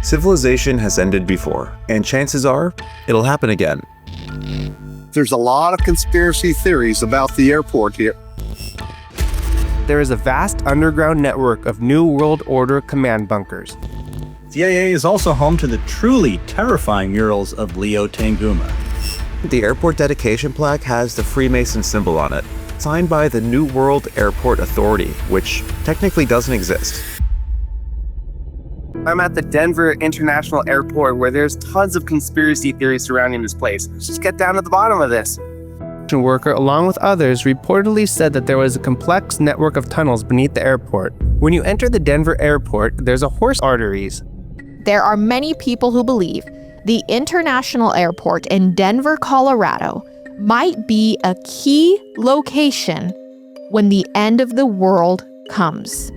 Civilization has ended before, and chances are, it'll happen again. There's a lot of conspiracy theories about the airport here. There is a vast underground network of New World Order command bunkers. CIA is also home to the truly terrifying murals of Leo Tanguma. The airport dedication plaque has the Freemason symbol on it, signed by the New World Airport Authority, which technically doesn't exist. I'm at the Denver International Airport where there's tons of conspiracy theories surrounding this place. Let's just get down to the bottom of this. A worker, along with others, reportedly said that there was a complex network of tunnels beneath the airport. When you enter the Denver airport, there's a horse arteries. There are many people who believe the International Airport in Denver, Colorado, might be a key location when the end of the world comes.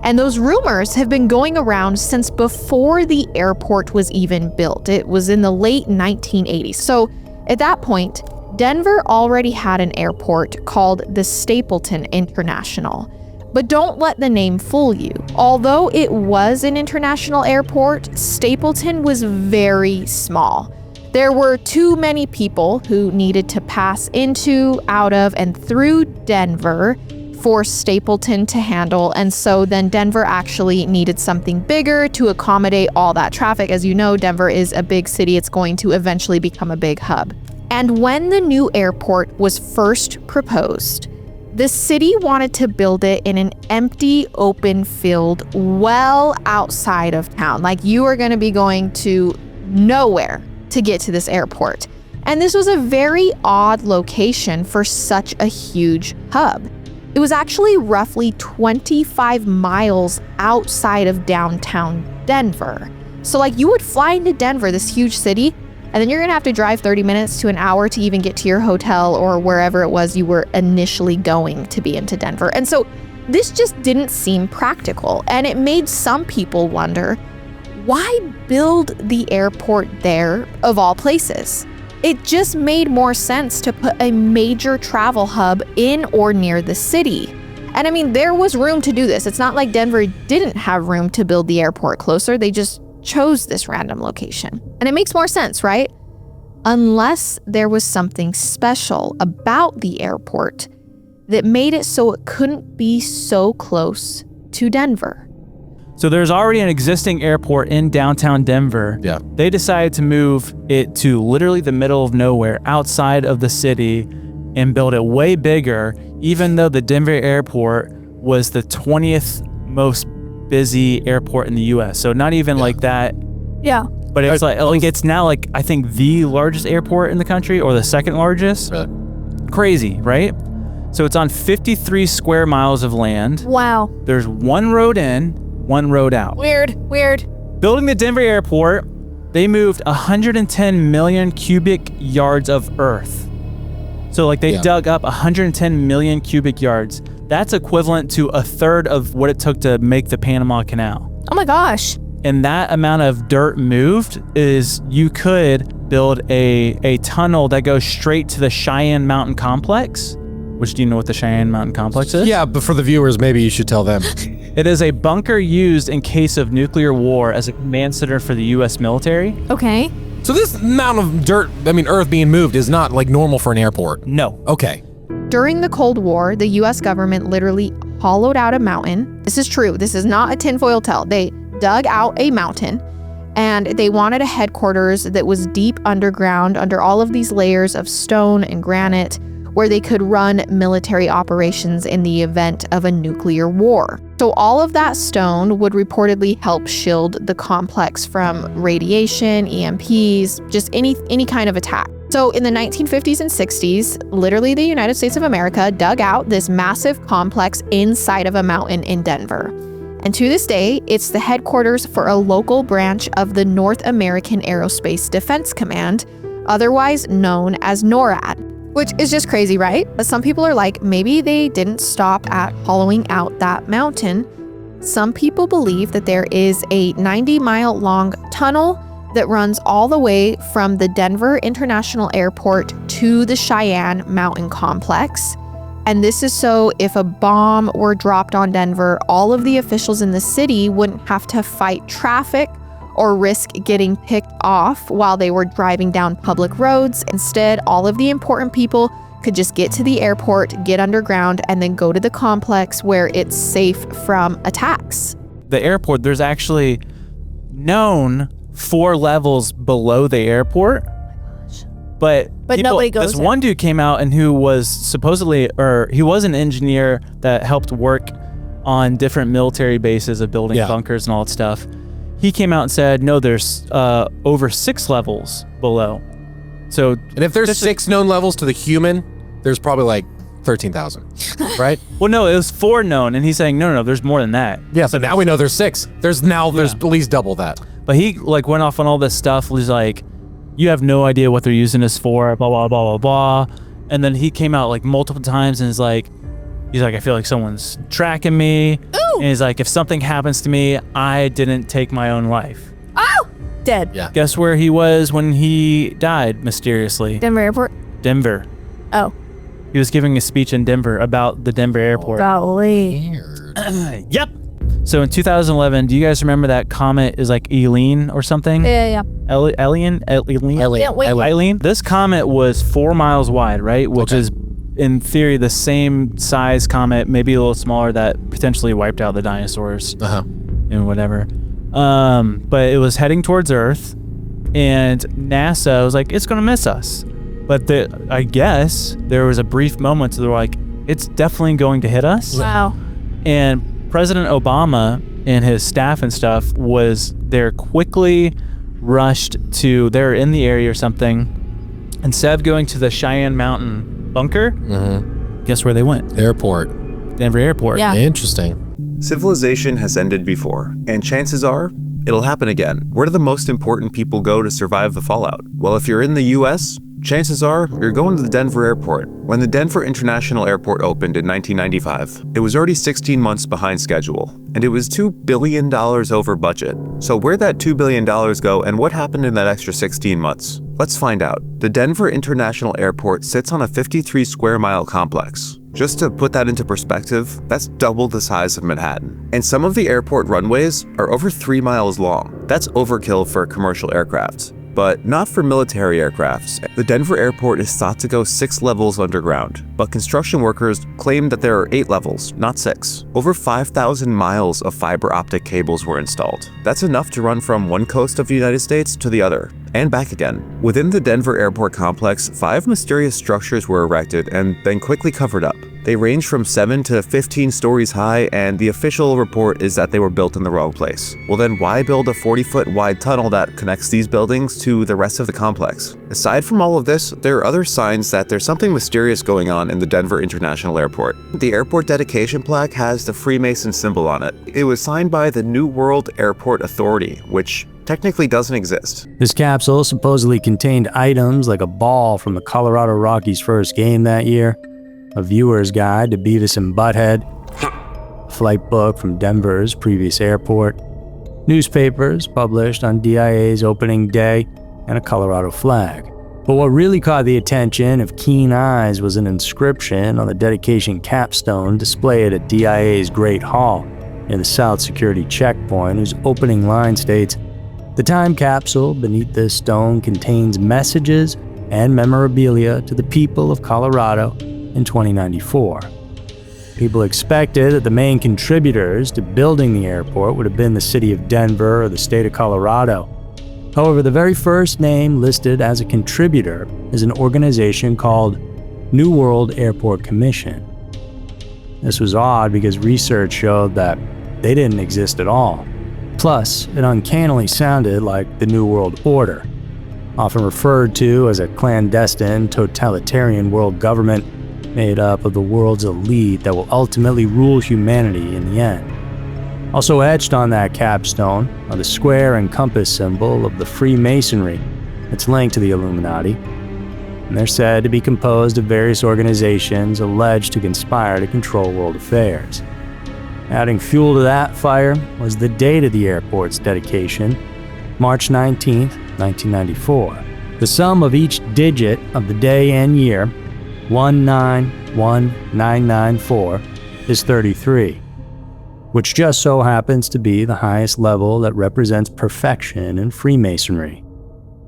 And those rumors have been going around since before the airport was even built. It was in the late 1980s. So at that point, Denver already had an airport called the Stapleton International. But don't let the name fool you. Although it was an international airport, Stapleton was very small. There were too many people who needed to pass into, out of, and through Denver for Stapleton to handle, and so then Denver actually needed something bigger to accommodate all that traffic. As you know, Denver is a big city. It's going to eventually become a big hub. And when the new airport was first proposed, the city wanted to build it in an empty, open field well outside of town. Like, you are going to be going to nowhere to get to this airport. And this was a very odd location for such a huge hub. It was actually roughly 25 miles outside of downtown Denver. So like, you would fly into Denver, this huge city, and then you're gonna have to drive 30 minutes to an hour to even get to your hotel or wherever it was you were initially going to be into Denver. And so this just didn't seem practical. And it made some people wonder, why build the airport there of all places? It just made more sense to put a major travel hub in or near the city. And I mean, there was room to do this. It's not like Denver didn't have room to build the airport closer. They just chose this random location. And it makes more sense, right? Unless there was something special about the airport that made it so it couldn't be so close to Denver. So there's already an existing airport in downtown Denver. Yeah. They decided to move it to literally the middle of nowhere outside of the city and build it way bigger, even though the Denver airport was the 20th most busy airport in the US. So not even like that. Yeah. But it's like it's now like, I think, the largest airport in the country, or the second largest. Right. Crazy, right? So it's on 53 square miles of land. Wow. There's one road in, one road out. Weird. Building the Denver airport, they moved 110 million cubic yards of earth. So like, they dug up 110 million cubic yards. That's equivalent to a third of what it took to make the Panama Canal. Oh my gosh. And that amount of dirt moved is, you could build a tunnel that goes straight to the Cheyenne Mountain Complex. Which, do you know what the Cheyenne Mountain Complex is? Yeah, but for the viewers, maybe you should tell them. It is a bunker used in case of nuclear war as a command center for the U.S. military. Okay. So this amount of earth being moved is not like normal for an airport. No. Okay. During the Cold War, the U.S. government literally hollowed out a mountain. This is true. This is not a tinfoil tale. They dug out a mountain, and they wanted a headquarters that was deep underground under all of these layers of stone and granite, where they could run military operations in the event of a nuclear war. So all of that stone would reportedly help shield the complex from radiation, EMPs, just any kind of attack. So in the 1950s and 60s, literally the United States of America dug out this massive complex inside of a mountain in Denver. And to this day, it's the headquarters for a local branch of the North American Aerospace Defense Command, otherwise known as NORAD. Which is just crazy, right? But some people are like, maybe they didn't stop at hollowing out that mountain. Some people believe that there is a 90-mile long tunnel that runs all the way from the Denver International Airport to the Cheyenne Mountain Complex. And this is so if a bomb were dropped on Denver, all of the officials in the city wouldn't have to fight traffic or risk getting picked off while they were driving down public roads. Instead, all of the important people could just get to the airport, get underground, and then go to the complex where it's safe from attacks. The airport, there's actually known 4 levels below the airport. But nobody goes This there. one dude came out and who was supposedly, or he was an engineer that helped work on different military bases of building bunkers and all that stuff. He came out and said, no, there's over 6 levels below. So, And if there's 6 known levels to the human, there's probably like 13,000, right? well, no, it was 4 known, and he's saying, no, there's more than that. Yeah, so now we know there's 6. There's at least double that. But he like went off on all this stuff. Was like, you have no idea what they're using this for, blah, blah, blah, blah, blah. And then he came out like multiple times and he's like, I feel like someone's tracking me. Ooh. And he's like, if something happens to me, I didn't take my own life. Oh, dead. Yeah. Guess where he was when he died mysteriously? Denver Airport. Denver. Oh. He was giving a speech in Denver about the Denver airport. Golly. Weird. Yep. So in 2011, do you guys remember that comet is like Eileen or something? Yeah. Eileen? Yeah, wait. Eileen? This comet was 4 miles wide, right? Which is, in theory, the same size comet, maybe a little smaller, that potentially wiped out the dinosaurs and whatever. But it was heading towards Earth, and NASA was like, it's going to miss us. But I guess there was a brief moment where they're like, it's definitely going to hit us. Wow. And President Obama and his staff and stuff was there, quickly rushed to, they're in the area or something. Instead of going to the Cheyenne Mountain bunker, guess where they went? Airport. Denver Airport. Yeah. Interesting. Civilization has ended before, and chances are it'll happen again. Where do the most important people go to survive the fallout? Well, if you're in the US, chances are you're going to the Denver airport. When the Denver International Airport opened in 1995, it was already 16 months behind schedule, and it was $2 billion over budget. So where'd that $2 billion go, and what happened in that extra 16 months? Let's find out. The Denver International Airport sits on a 53 square mile complex. Just to put that into perspective, that's double the size of Manhattan. And some of the airport runways are over 3 miles long. That's overkill for commercial aircraft, but not for military aircrafts. The Denver airport is thought to go 6 levels underground, but construction workers claim that there are 8 levels, not 6. Over 5,000 miles of fiber optic cables were installed. That's enough to run from one coast of the United States to the other, and back again. Within the Denver airport complex, 5 mysterious structures were erected and then quickly covered up. They range from 7 to 15 stories high, and the official report is that they were built in the wrong place. Well then, why build a 40-foot wide tunnel that connects these buildings to the rest of the complex? Aside from all of this, there are other signs that there's something mysterious going on in the Denver International Airport. The airport dedication plaque has the Freemason symbol on it. It was signed by the New World Airport Authority, which technically doesn't exist. This capsule supposedly contained items like a ball from the Colorado Rockies' first game that year, a viewer's guide to Beavis and Butthead, a flight book from Denver's previous airport, newspapers published on DIA's opening day, and a Colorado flag. But what really caught the attention of keen eyes was an inscription on the dedication capstone displayed at DIA's Great Hall in the South Security Checkpoint, whose opening line states, "The time capsule beneath this stone contains messages and memorabilia to the people of Colorado in 2094. People expected that the main contributors to building the airport would have been the city of Denver or the state of Colorado. However, the very first name listed as a contributor is an organization called New World Airport Commission. This was odd because research showed that they didn't exist at all. Plus, it uncannily sounded like the New World Order, often referred to as a clandestine, totalitarian world government made up of the world's elite that will ultimately rule humanity in the end. Also etched on that capstone are the square and compass symbol of the Freemasonry that's linked to the Illuminati, and they're said to be composed of various organizations alleged to conspire to control world affairs. Adding fuel to that fire was the date of the airport's dedication, March 19th, 1994. The sum of each digit of the day and year, 191994, is 33. which just so happens to be the highest level that represents perfection in Freemasonry.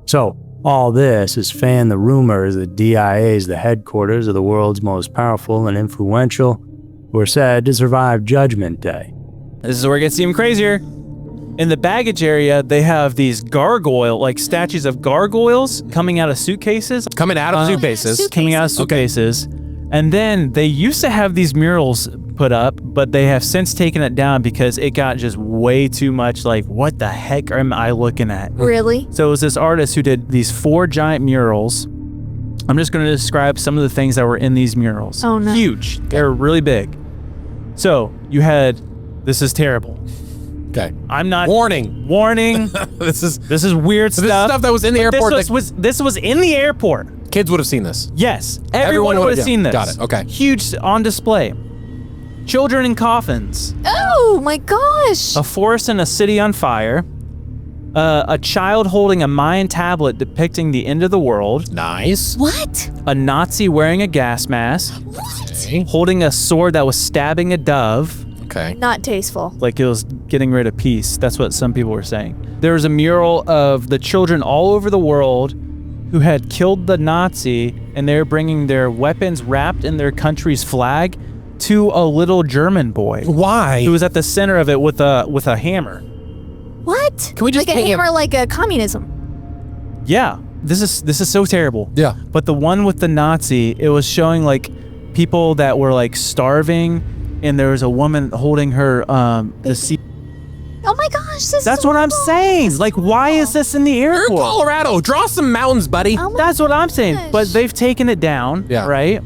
So, all this has fanned the rumors that DIA is the headquarters of the world's most powerful and influential, who are said to survive Judgment Day. This is where it gets even crazier. In the baggage area, they have these statues of gargoyles coming out of suitcases. Coming out of suitcases. Coming out of suitcases. And then they used to have these murals put up, but they have since taken it down because it got just way too much like, what the heck am I looking at? Really? So it was this artist who did these 4 giant murals. I'm just going to describe some of the things that were in these murals. Oh, no. Huge. They're really big. So you had, this is terrible. Okay. I'm not Warning. This is weird stuff. This is stuff that was in the airport. This was in the airport. Kids would have seen this. Yes, everyone would have seen this. Got it. Okay. Huge on display. Children in coffins. Oh my gosh. A forest in a city on fire. A child holding a Mayan tablet depicting the end of the world. Nice. What? A Nazi wearing a gas mask. What? Okay. Holding a sword that was stabbing a dove. Okay. Not tasteful. Like it was getting rid of peace. That's what some people were saying. There was a mural of the children all over the world who had killed the Nazi, and they were bringing their weapons wrapped in their country's flag to a little German boy. Why? Who was at the center of it with a hammer. What? Can we just like a hang hammer, like a communism? Yeah, this is so terrible. Yeah. But the one with the Nazi, it was showing like people that were like starving, and there was a woman holding her the seat. Oh my gosh, this That's is what I'm horrible. saying. Like, why is this in the You're in airport? Colorado. Draw some mountains, buddy. Oh my That's what I'm saying. gosh. But they've taken it down, Yeah. right?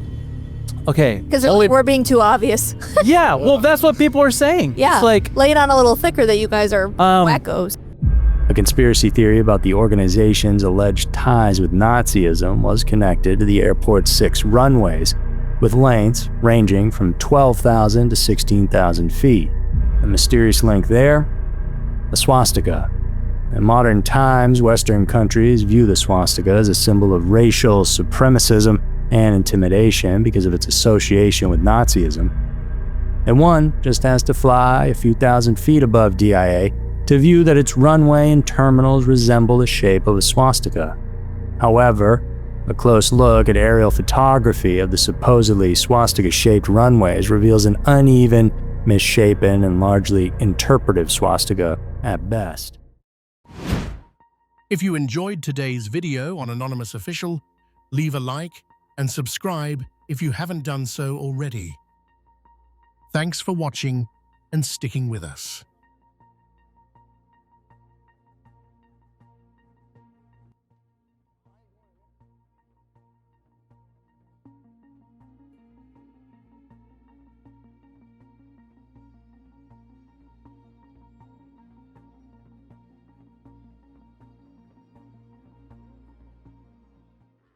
Okay. Because Only- we're being too obvious. Yeah, well, that's what people are saying. Yeah. It's like, lay it on a little thicker that you guys are wackos. A conspiracy theory about the organization's alleged ties with Nazism was connected to the airport's 6 runways, with lengths ranging from 12,000 to 16,000 feet. The mysterious link there? The swastika. In modern times, Western countries view the swastika as a symbol of racial supremacism and intimidation because of its association with Nazism. And one just has to fly a few thousand feet above DIA to view that its runway and terminals resemble the shape of a swastika. However, a close look at aerial photography of the supposedly swastika-shaped runways reveals an uneven, misshapen, and largely interpretive swastika at best. If you enjoyed today's video on Anonymous Official, leave a like and subscribe if you haven't done so already. Thanks for watching and sticking with us.